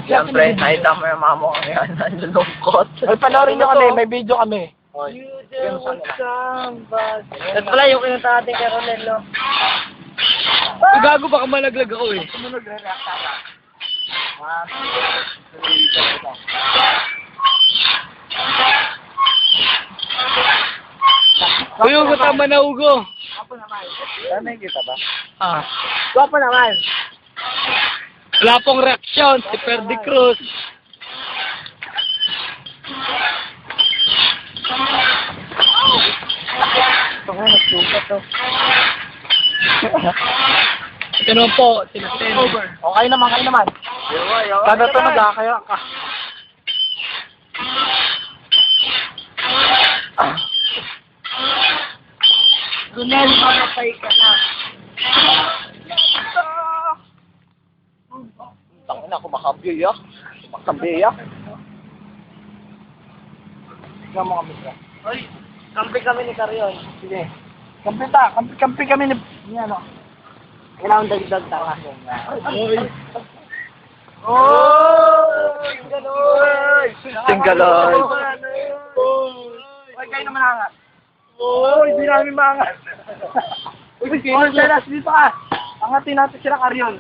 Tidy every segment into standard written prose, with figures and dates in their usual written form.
Siyempre, nakita mo yung mama ko yan. Nalulungkot. Ay, panoorin nyo kami. May video kami. You there was somebody. At pala yung kinunta natin kay Ronel, no? Gago, baka malaglag ako eh. Sumunod, re-react ka. Uy, Ugo, tama na, Ugo. Tama kita ba? Ah. Guwapo naman. Wala pong reaksyon si Perdi Cruz. Ito nga, nagsukat to. Ito naman po, sila Ten. Okay naman, kayo naman. Kada to nagkakaya ka. Ronel, mamapay ka na. Tangin na, kumakabyo Kumakabyo Ikaw mo kami siya. Hoy, kampi kami ni Carion. Sige. Kampi kami ni ano. Kailangan dagdag tanga. Oy! Oy! Singaloy! Oy, kayo naman angat. Oy, hindi namin maangat. Uy, Teras, dito ka. Angatin natin sila Carion.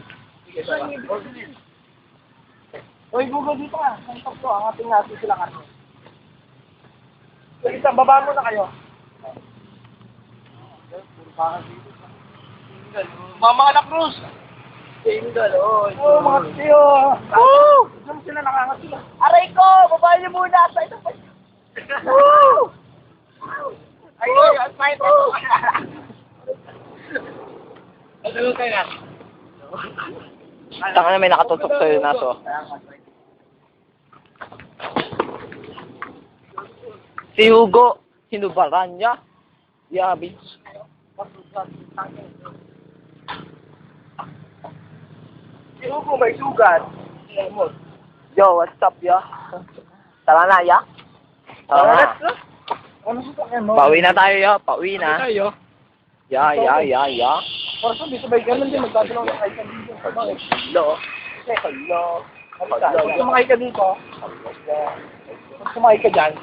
Oy, Google dito ka. Santok to, angatin natin sila Carion. Sige, baba mo na kayo. Mama Anak Cruz! Single, oy. Oh, mga tiyo! Woo! Saan sila nakangat sila? Aray ko! Babae niyo muna sa ito pa. Woo! Ay, at may ito! Ano kayo na? Taka na may nakatutok sa'yo naso. Si Hugo, hinubaran niya. Yeah, bitch. Si Hugo may sugat. Yo, what's up, ya? Tara na, ya? Tara na. Ano sa mo? Pauwi na tayo, ya. Pauwi na. Tayo. Ya. Parang sabi, sabay ganun din. Magdadalaw ng kahit dito. Hello. Hello. Kung sumakay ka dito, kung sumakay ka dyan,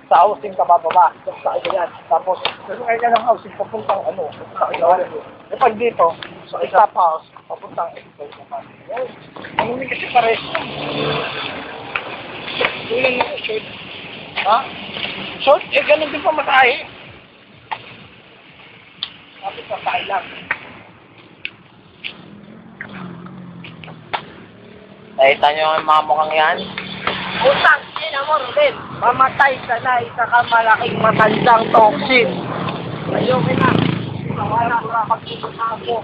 sa housing ka bababa. Sumakay ka dyan. Tapos, sumakay ka ng housing, papuntang ano. E pag dito, sa stop house, papuntang ito naman. Ang hindi kasi pare. Kulang na short. Ha? Short? Eh, ganun din pa matahe. Tapos matahe lang. Nakita niyo ang mga mukhang yan? Utang, ina mo, Rodel. Mamatay ka na, isa ka malaking matandang toxic. Ayoko na. Wala ko na pag-ibig ako.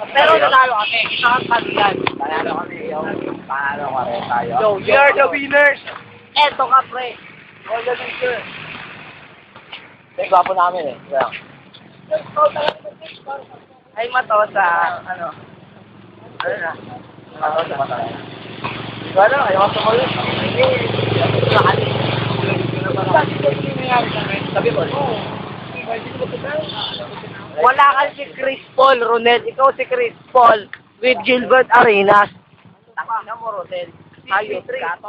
Pero nanalo kami, isa kang kaliyan. Panalo kami, yo. Panalo kami tayo. Yo, we are the winners. Eto ka, pre. All the winners. May gwapo namin eh. Kaya. Ay, mato sa, ano. Ano na? Ano sa mata? Wala, ayaw ko tumayo. Sabi mo? Wala ka si Chris Paul, Ronel. Ikaw si Chris Paul with Gilbert Arenas. Tama na mo, Rodel. Hayop ka.